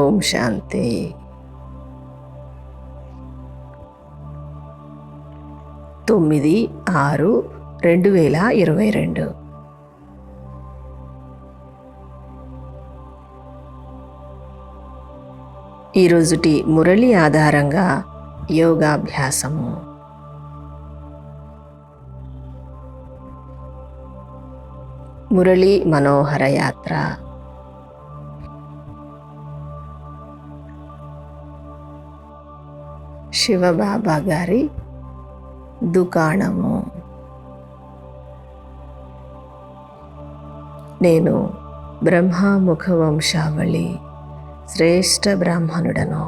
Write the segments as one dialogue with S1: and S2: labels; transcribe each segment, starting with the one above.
S1: ఓం శాంతి. తొమ్మిది 6/2022. ఈరోజుటి మురళి ఆధారంగా యోగాభ్యాసము. మురళి మనోహర యాత్ర. శివబాబా గారి దుకాణము. నేను బ్రహ్మముఖ వంశావళి శ్రేష్ఠ బ్రాహ్మణుడను.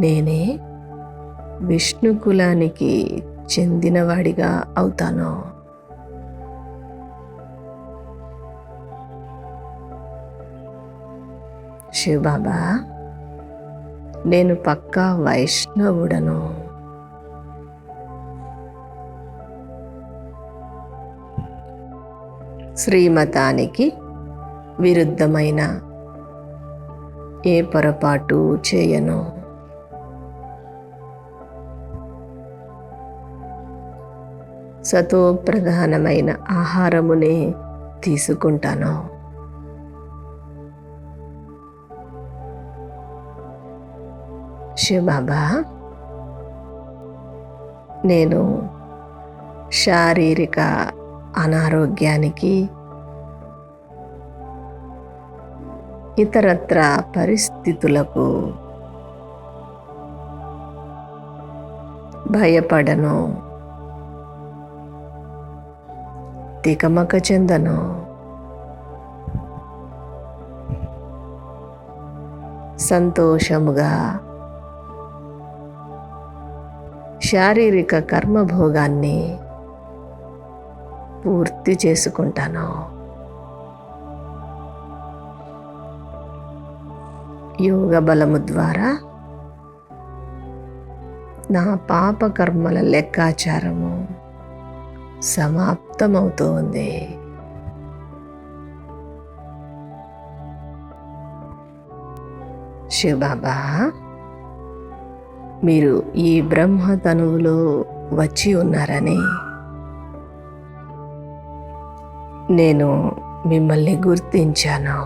S1: నేనే విష్ణు కులానికి చెందినవాడిగా అవుతాను. శివబాబా, నేను పక్కా వైష్ణవుడను. శ్రీమతానికి విరుద్ధమైన ఏ పొరపాటు చేయను. సతో ప్రధానమైన ఆహారమునే తీసుకుంటాను. శివబాబా, నేను శారీరక అనారోగ్యానికి, ఇతరత్ర పరిస్థితులకు భయపడను, తికమక చెందను. సంతోషముగా శారీరక కర్మభోగాన్ని పూర్తి చేసుకుంటాను. యోగ బలము ద్వారా నా పాప కర్మల లెక్కాచారము సమాప్తమవుతోంది. శివబాబా, మీరు ఈ బ్రహ్మ తనువులో వచ్చి ఉన్నారని నేను మిమ్మల్ని గుర్తించాను.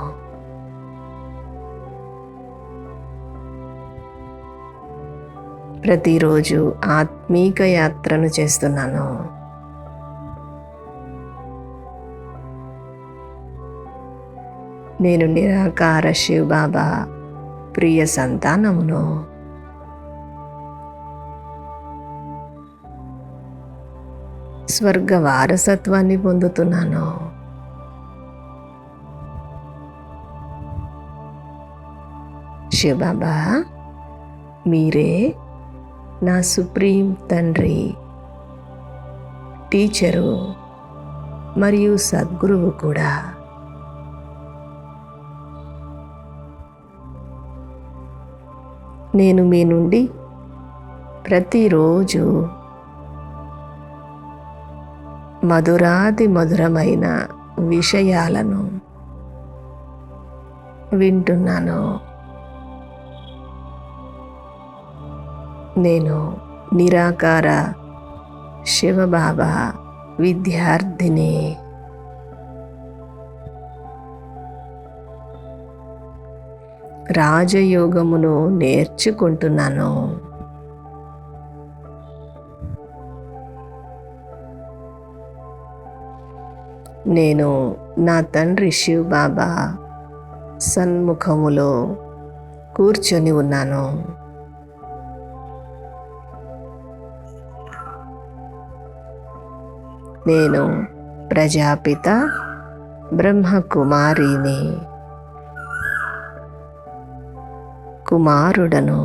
S1: ప్రతిరోజు ఆత్మీక యాత్రను చేస్తున్నాను. నేను నిరాకార శివబాబా ప్రియ సంతానమును. స్వర్గ వారసత్వాన్ని పొందుతున్నాను. శివబాబా, మీరే నా సుప్రీం తండ్రి, టీచరు మరియు సద్గురువు కూడా. నేను మీ నుండి ప్రతిరోజు మధురాతి మధురమైన విషయాలను వింటున్నాను. నేను నిరాకార శివబాబా విద్యార్థిని. రాజయోగమును నేర్చుకుంటున్నాను. నేను నా తండ్రి శివబాబా సన్ముఖములో కూర్చొని ఉన్నాను. నేను ప్రజాపిత బ్రహ్మకుమారిని, కుమారుడను.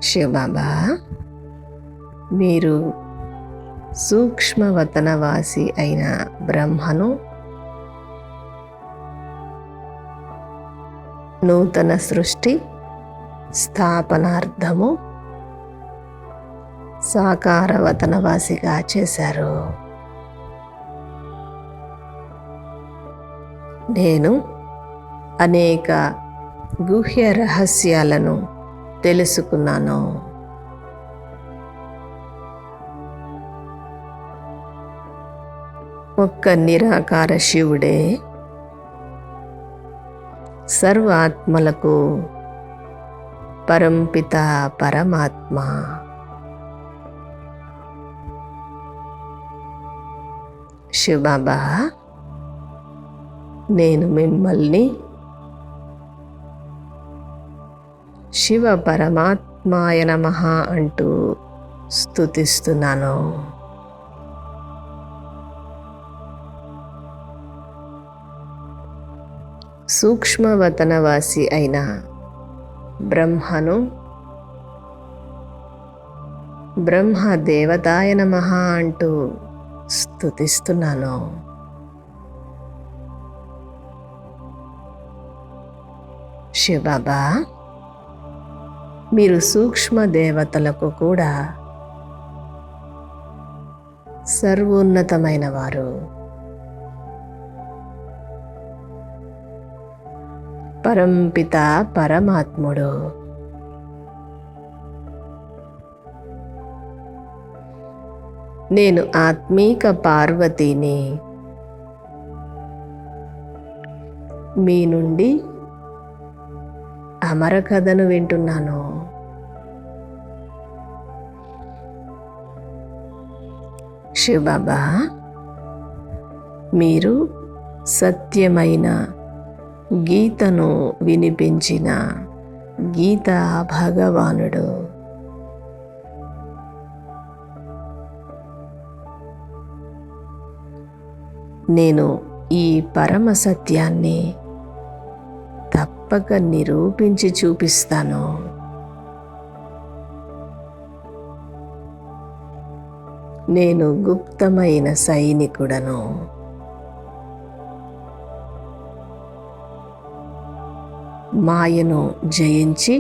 S1: శివబాబా, మీరు సూక్ష్మవతనవాసి అయిన బ్రహ్మను నూతన సృష్టి స్థాపనార్థము సాకార వతనవాసిగా చేశారు. నేను అనేక గుహ్య రహస్యాలను తెలుసుకున్నాను. ఒక్క నిరాకార శివుడే సర్వ ఆత్మలకు పరంపిత పరమాత్మ. శివబాబా, నేను మిమ్మల్ని శివ పరమాత్మాయ నమః అంటూ స్తుతిస్తున్నాను. సూక్ష్మవతనవాసి అయిన బ్రహ్మను బ్రహ్మ దేవతాయ నమః అంటూ స్తుతిస్తున్నాను. శివబాబా, మీరు సూక్ష్మ దేవతలకు కూడా సర్వోన్నతమైన వారు. పరంపిత పరమాత్ముడు. నేను ఆత్మీక పార్వతిని. మీ నుండి అమర కథను వింటున్నాను. శివబాబా, మీరు సత్యమైన గీతను వినిపించిన గీతా భగవానుడు. నేను ఈ పరమ సత్యాన్ని తప్పక నిరూపించి చూపిస్తాను. నేను గుప్తమైన సైనికుడను. మాయను జయించి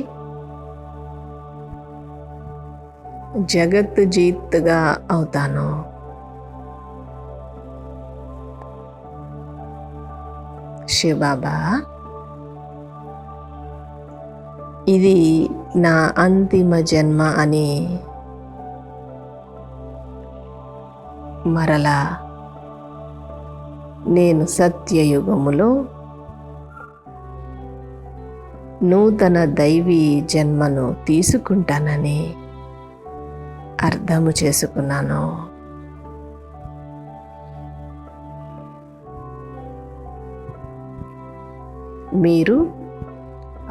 S1: జగత్ జీత్తుగా అవుతాను. శివబాబా, ఇది నా అంతిమ జన్మ అని మరలా నేను సత్యయుగములో నూతన దైవీ జన్మను తీసుకుంటానని అర్థము చేసుకున్నాను. మీరు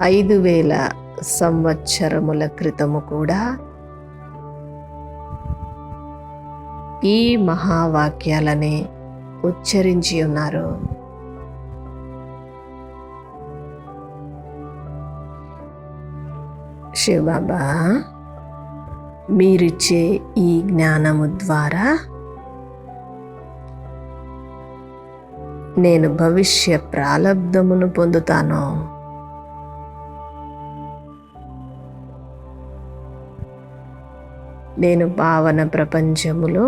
S1: 5000 సంవత్సరముల క్రితము కూడా ఈ మహావాక్యాలని ఉచ్చరించి ఉన్నారు. శివబాబా, మీరిచ్చే ఈ జ్ఞానము ద్వారా నేను భవిష్య ప్రాలబ్ధమును పొందుతాను. నేను పావన ప్రపంచములో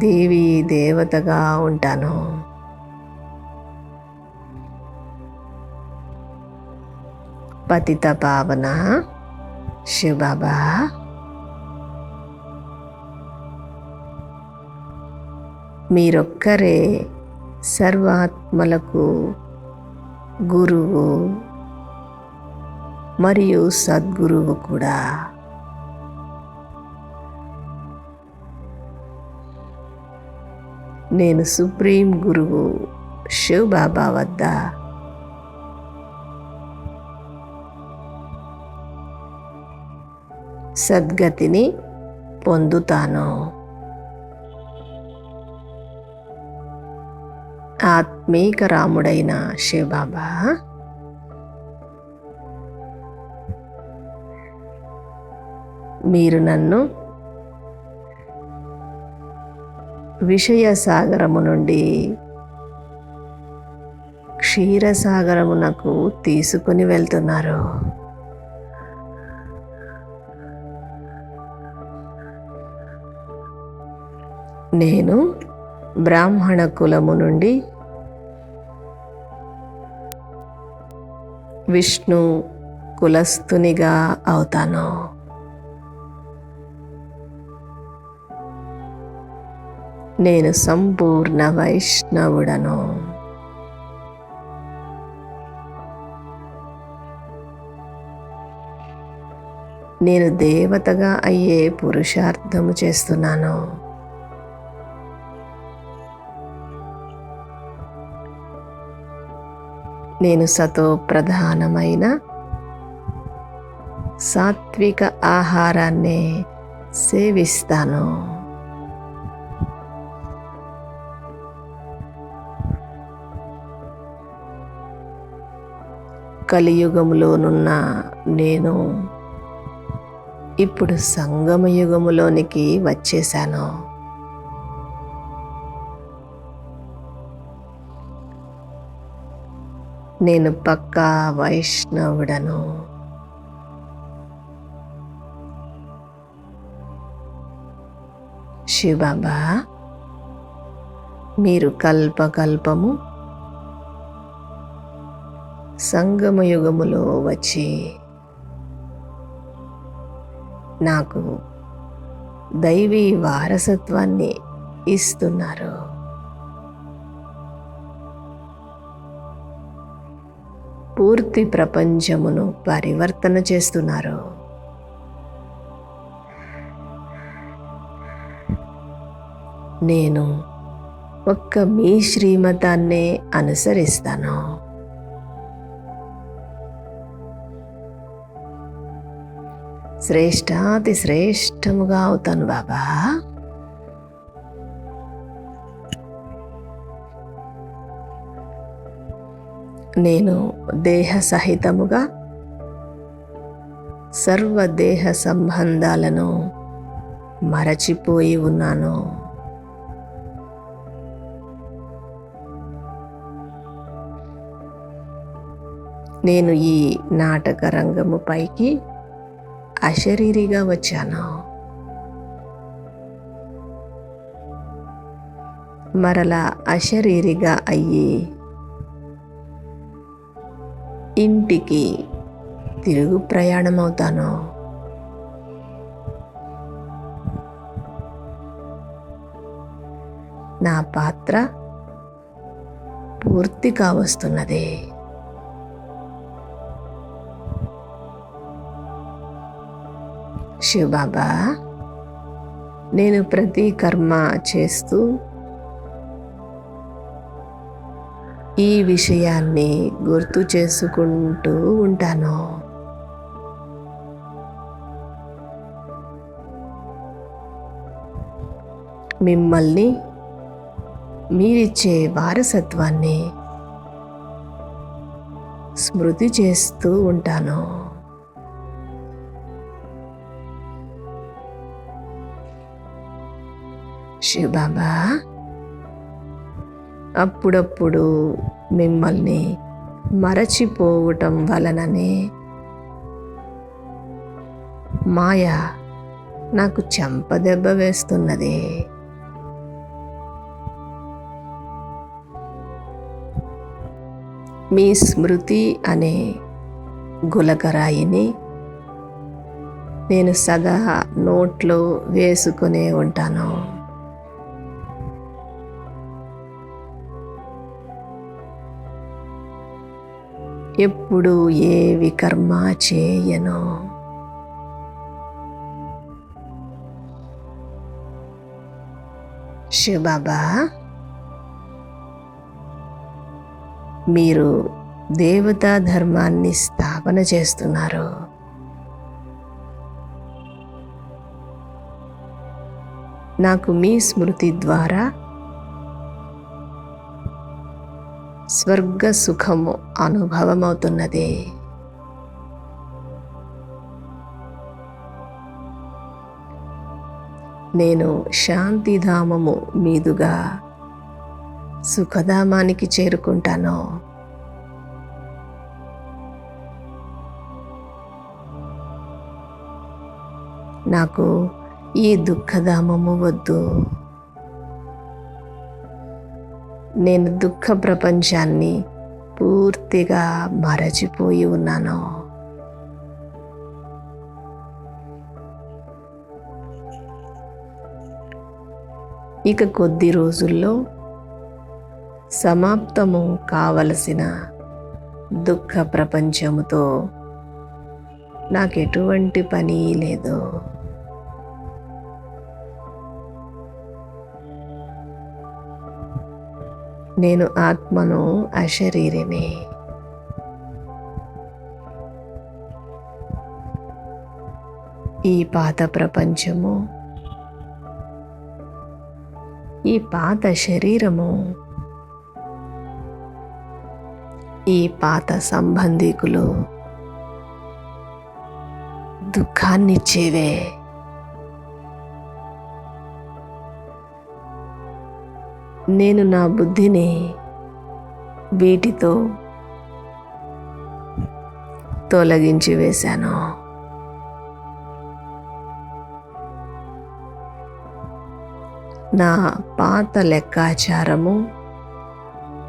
S1: దేవీ దేవతగా ఉంటాను. పతిత పావన శివబాబా, మీరొక్కరే సర్వాత్మలకు గురువు మరియు సద్గురువు కూడా. నేను సుప్రీం గురువు శివబాబా వద్ద సద్గతిని పొందుతాను. ఆత్మీక రాముడైన శివబాబా, మీరు నన్ను విషయ సాగరము నుండి క్షీరసాగరమునకు తీసుకుని వెళ్తున్నారు. నేను బ్రాహ్మణ కులము నుండి విష్ణు కులస్థునిగా అవుతాను. నేను సంపూర్ణ వైష్ణవుడను. నేను దేవతగా అయ్యే పురుషార్థము చేస్తున్నాను. నేను సతో ప్రధానమైన సాత్విక ఆహారాన్ని సేవిస్తాను. కలియుగములోనున్న నేను ఇప్పుడు సంగమయుగములోనికి వచ్చేసాను. నేను పక్కా వైష్ణవుడను. శివబాబా, మీరు కల్పకల్పము సంగమయుగములో వచ్చి నాకు దైవీ వారసత్వాన్ని ఇస్తున్నారు. పూర్తి ప్రపంచమును పరివర్తన చేస్తున్నారు. నేను ఒక్క మీ శ్రీమతాన్నే అనుసరిస్తాను. శ్రేష్టాతి శ్రేష్టముగా అవుతాను బాబా. నేను దేహ సహితముగా సర్వదేహ సంబంధాలను మరచిపోయి ఉన్నాను. నేను ఈ నాటక రంగము పైకి అశరీరిగా వచ్చాను. మరలా అశరీరిగా అయ్యి ఇంటికి తిరుగు ప్రయాణమవుతాను. నా పాత్ర పూర్తి కావస్తున్నది. శివబాబా, నేను ప్రతి కర్మ చేస్తూ ఈ విషయాన్ని గుర్తు చేసుకుంటూ ఉంటాను. మిమ్మల్ని మీరిచ్చే వారసత్వాన్ని స్మృతి చేస్తూ ఉంటాను. శివబాబా, అప్పుడప్పుడు మిమ్మల్ని మరచిపోవటం వలననే మాయ నాకు చెంపదెబ్బ వేస్తున్నది. మీ స్మృతి అనే గులకరాయిని నేను సదా నోట్లో వేసుకునే ఉంటాను. ఎప్పుడు ఏ వికర్మ చేయను. శివబాబా, మీరు దేవతా ధర్మాన్ని స్థాపన చేస్తున్నారు. నాకు మీ స్మృతి ద్వారా స్వర్గ సుఖము అనుభవమవుతున్నది. నేను శాంతిధామము మీదుగా సుఖధామానికి చేరుకుంటాను. నాకు ఈ దుఃఖధామము వద్దు. నేను దుఃఖ ప్రపంచాన్ని పూర్తిగా మరచిపోయి ఉన్నాను. ఇక కొద్ది రోజుల్లో సమాప్తము కావలసిన దుఃఖ ప్రపంచముతో నాకెటువంటి పని లేదు. నేను ఆత్మను, అశరీరిని. ఈ పాత ప్రపంచము, ఈ పాత శరీరము, ఈ పాత సంబంధికులు దుఃఖాన్నిచ్చేవే. నేను నా బుద్ధిని వీటితో తొలగించి వేశాను. నా పాత లెక్కాచారము,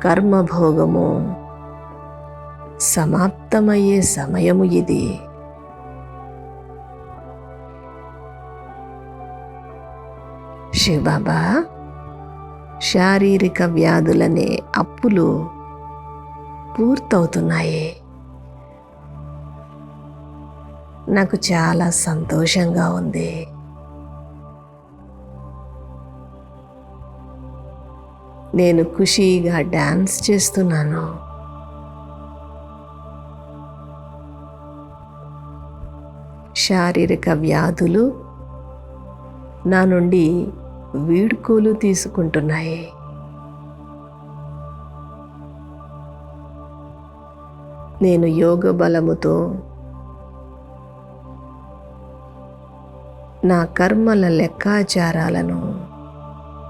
S1: కర్మభోగము సమాప్తమయ్యే సమయము ఇది. శివబాబా, శారీరక వ్యాధులనే అప్పులు పూర్తవుతున్నాయి. నాకు చాలా సంతోషంగా ఉంది. నేను ఖుషీగా డాన్స్ చేస్తున్నాను. శారీరక వ్యాధులు నా నుండి వీడ్కోలు తీసుకుంటున్నాయి. నేను యోగ బలముతో నా కర్మల లెక్కాచారాలను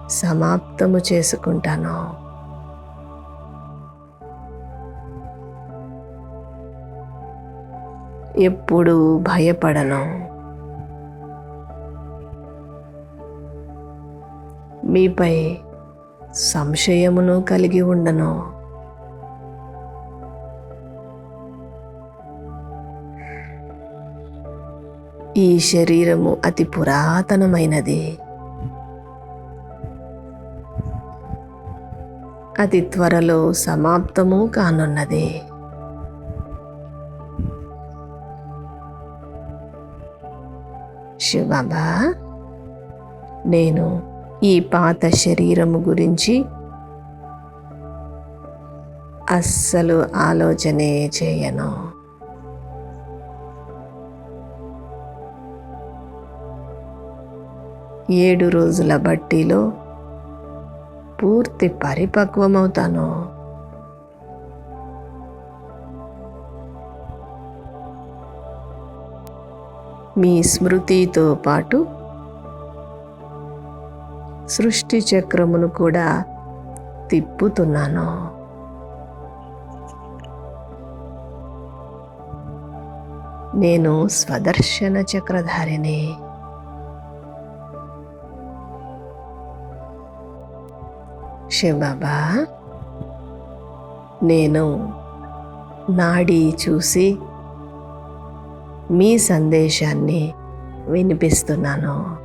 S1: సమాప్తము చేసుకుంటాను. ఎప్పుడూ భయపడను. మీపై సంశయమును కలిగి ఉండను. ఈ శరీరము అతి పురాతనమైనది. అతి త్వరలో సమాప్తము కానున్నది. శివబాబా, నేను ఈ పాత శరీరము గురించి అస్సలు ఆలోచనే చేయను. ఏడు రోజుల బట్టీలో పూర్తి పరిపక్వమవుతాను. మీ స్మృతితో పాటు సృష్టి చక్రమును కూడా తిప్పుతున్నాను. నేను స్వదర్శన చక్రధారిని. శివబాబా, నేను నాడీ చూసి మీ సందేశాన్ని వినిపిస్తున్నాను.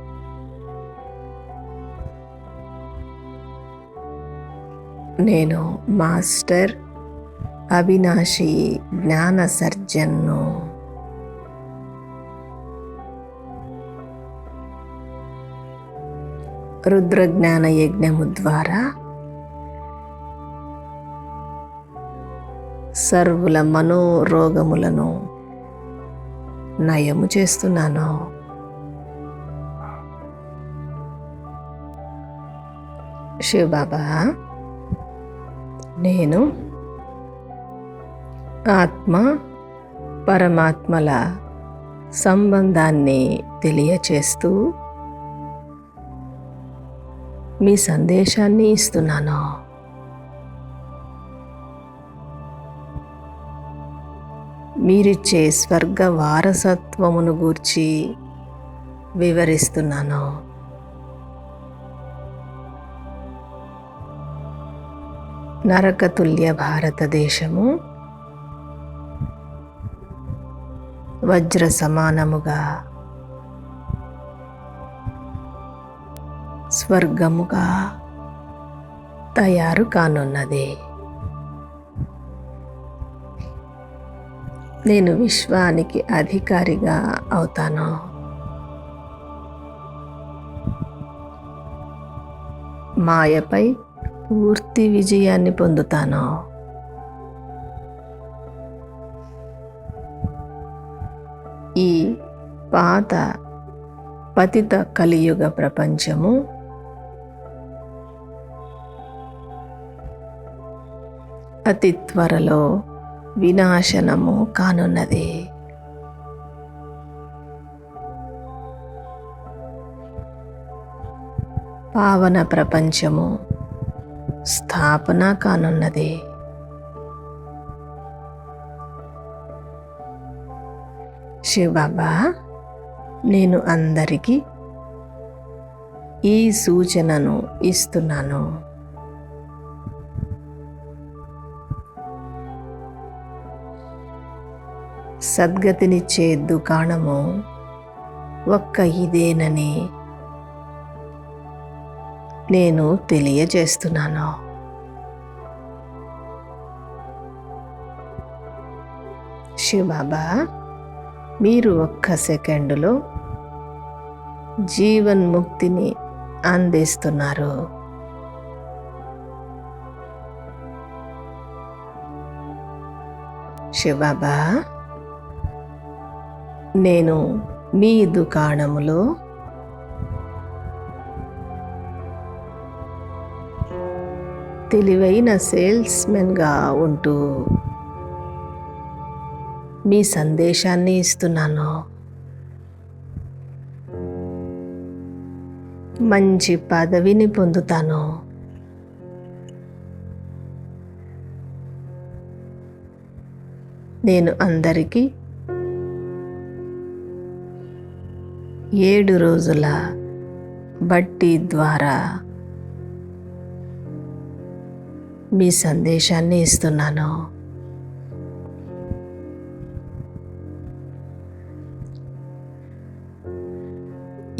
S1: నేను మాస్టర్ అవినాశి జ్ఞాన సర్జన్ను. రుద్రజ్ఞాన యజ్ఞము ద్వారా సర్వుల మనోరోగములను నయము చేస్తున్నాను. శివబాబా, నేను ఆత్మ పరమాత్మల సంబంధాన్ని తెలియచేస్తూ మీ సందేశాన్ని ఇస్తున్నాను. మీరిచ్చే స్వర్గ వారసత్వమును గూర్చి వివరిస్తున్నాను. నరకతుల్య భారతదేశము వజ్ర సమానముగా స్వర్గముగా తయారు కానున్నది. నేను విశ్వానికి అధికారిగా అవుతాను. మాయపై పూర్తి విజయాన్ని పొందుతాను. ఈ పాత పతిత కలియుగ ప్రపంచము అతి త్వరలో వినాశనము కానున్నది. పావన ప్రపంచము స్థాపన కానున్నది. శివబాబా, నేను అందరికీ ఈ సూచనను ఇస్తున్నాను. సద్గతినిచ్చే దుకాణము ఒక్క ఇదేనని నేను తెలియజేస్తున్నాను. శివబాబా, మీరు ఒక్క సెకండులో జీవన్ముక్తిని అందిస్తున్నారు. శివబాబా, నేను మీ దుకాణములో తెలివైన సేల్స్మెన్గా ఉంటూ మీ సందేశాన్ని ఇస్తున్నాను. మంచి పదవిని పొందుతాను. నేను అందరికీ 7 రోజుల బట్టి ద్వారా మీ సందేశాన్ని ఇస్తున్నాను.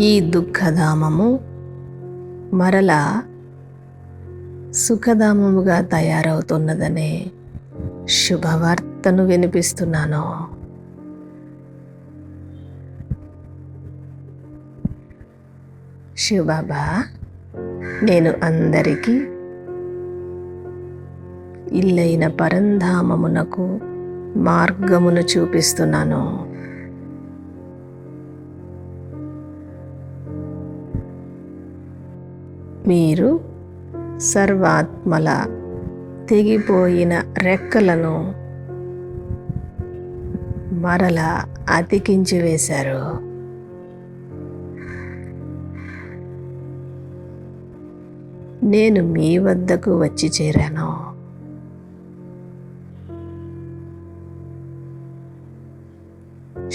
S1: ఈ దుఃఖధామము మరలా సుఖధామముగా తయారవుతున్నదనే శుభవార్తను వినిపిస్తున్నాను. శివబాబా, నేను అందరికీ ఇల్లైన పరంధామమునకు మార్గమును చూపిస్తున్నాను. మీరు సర్వాత్మల తెగిపోయిన రెక్కలను మరలా అతికించి వేశారు. నేను మీ వద్దకు వచ్చి చేరాను.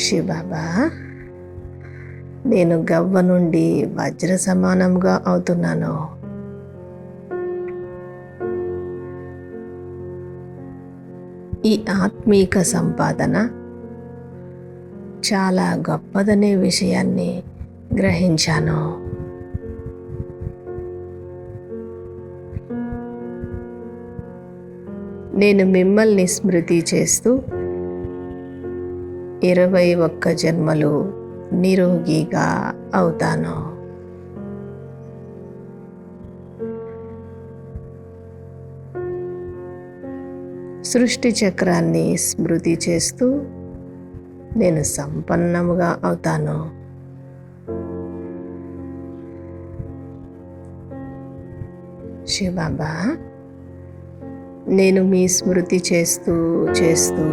S1: శివబాబా, నేను గవ్వ నుండి వజ్ర సమానంగా అవుతున్నాను. ఈ ఆత్మీక సంపాదన చాలా గొప్పదనే విషయాన్ని గ్రహించాను. నేను మిమ్మల్ని స్మృతి చేస్తూ 21 జన్మలు నిరోగిగా అవుతాను. సృష్టి చక్రాన్ని స్మృతి చేస్తూ నేను సంపన్నముగా అవుతాను. శివబాబా, నేను మీ స్మృతి చేస్తూ చేస్తూ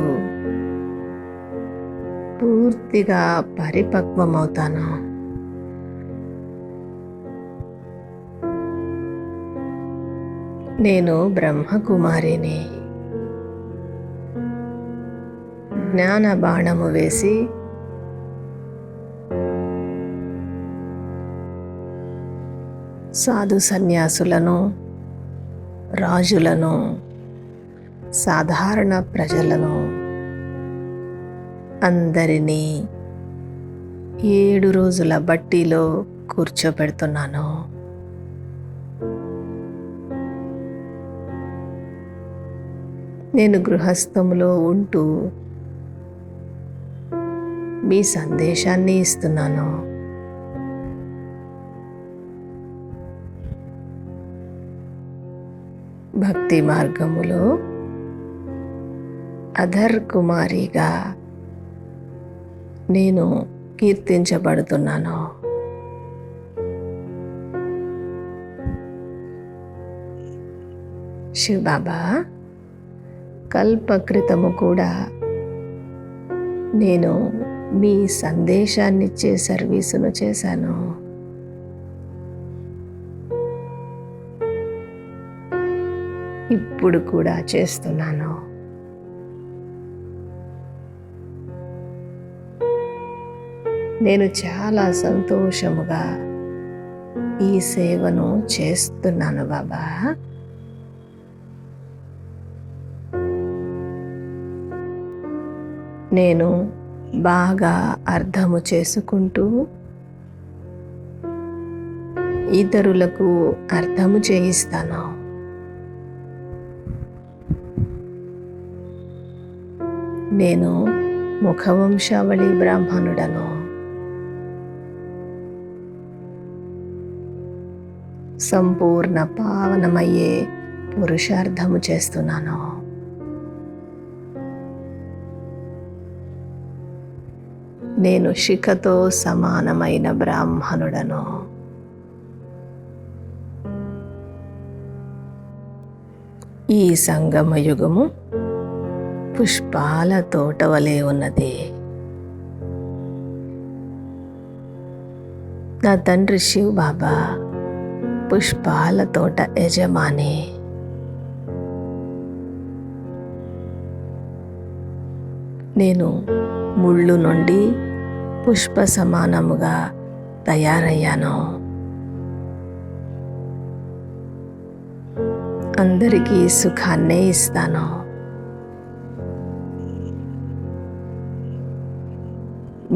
S1: పూర్తిగా పరిపక్వమవుతాను. నేను బ్రహ్మకుమారిని. జ్ఞాన బాణము వేసి సాధు సన్యాసులను రాజులను, సాధారణ ప్రజలను అందరినీ 7 రోజుల బట్టీలో కూర్చోపెడుతున్నాను. నేను గృహస్థములో ఉంటూ మీ సందేశాన్ని ఇస్తున్నాను. భక్తి మార్గములో అధర్ కుమారిగా నేను కీర్తించబడుతున్నాను. శివ్ బాబా, కల్పకృతము కూడా నేను మీ సందేశాన్నిచ్చే సర్వీసును చేశాను. ఇప్పుడు కూడా చేస్తున్నాను. నేను చాలా సంతోషముగా ఈ సేవను చేస్తున్నాను బాబా. నేను బాగా అర్థము చేసుకుంటూ ఇతరులకు అర్థము చేయిస్తాను. నేను ముఖవంశావళి బ్రాహ్మణుడను. సంపూర్ణ పావనమయ్యే పురుషార్థము చేస్తున్నాను. నేను శిఖతో సమానమైన బ్రాహ్మణుడను. ఈ సంగమ యుగము పుష్పాల తోట వలె ఉన్నది. నా తండ్రి శివ్ బాబా పుష్పాల తోట యజమాని. నేను ముళ్ళు నుండి పుష్ప సమానముగా తయారయ్యాను. అందరికీ సుఖాన్నే ఇస్తాను.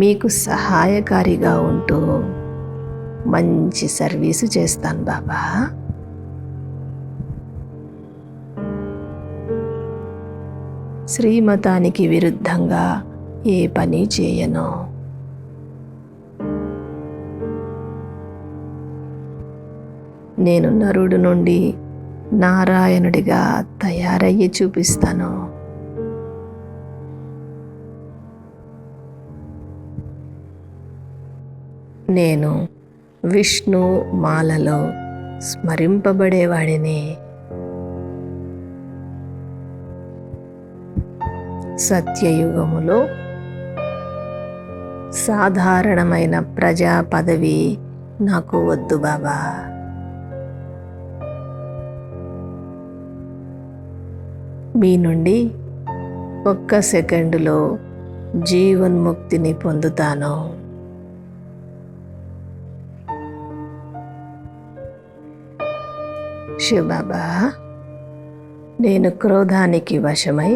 S1: మీకు సహాయకారిగా ఉంటూ మంచి సర్వీసు చేస్తాను బాబా. శ్రీమతానికి విరుద్ధంగా ఏ పని చేయను. నేను నరుడు నుండి నారాయణుడిగా తయారయ్యి చూపిస్తాను. నేను విష్ణు మాలలో స్మరింపబడేవాడిని. సత్యయుగములో సాధారణమైన ప్రజా పదవి నాకు వద్దు బాబా. మీ నుండి 1 సెకండులో జీవన్ముక్తిని పొందుతాను. శివ్ బాబా, నేను క్రోధానికి వశమై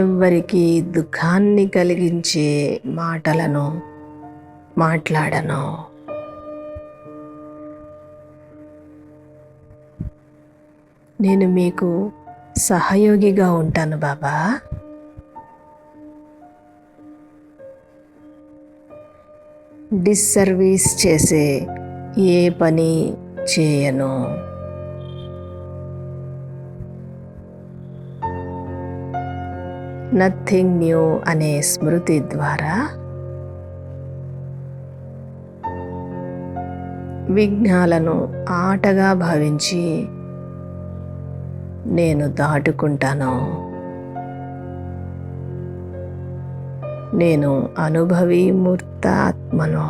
S1: ఎవ్వరికి దుఃఖాన్ని కలిగించే మాటలను మాట్లాడను. నేను మీకు సహయోగిగా ఉంటాను బాబా. డిస్సర్వీస్ చేసే ఏ పని చేయను. నథింగ్ న్యూ అనే స్మృతి ద్వారా విఘ్నాలను ఆటగా భావించి నేను దాటుకుంటాను. నేను అనుభవి మూర్త ఆత్మను.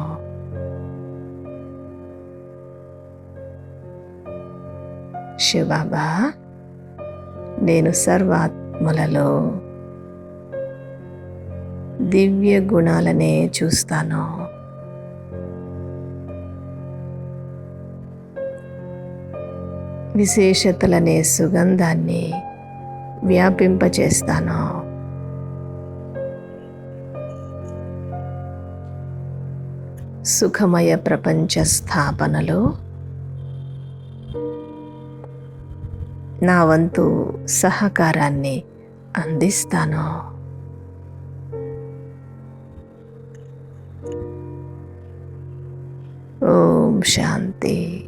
S1: శివబాబా, నేను సర్వాత్మలలో దివ్య గుణాలనే చూస్తాను. విశేషతలనే సుగంధాన్ని వ్యాపింపచేస్తాను. సుఖమయ ప్రపంచ స్థాపనలో నా వంతు సహకారాన్ని అందిస్తాను. ఓం శాంతి.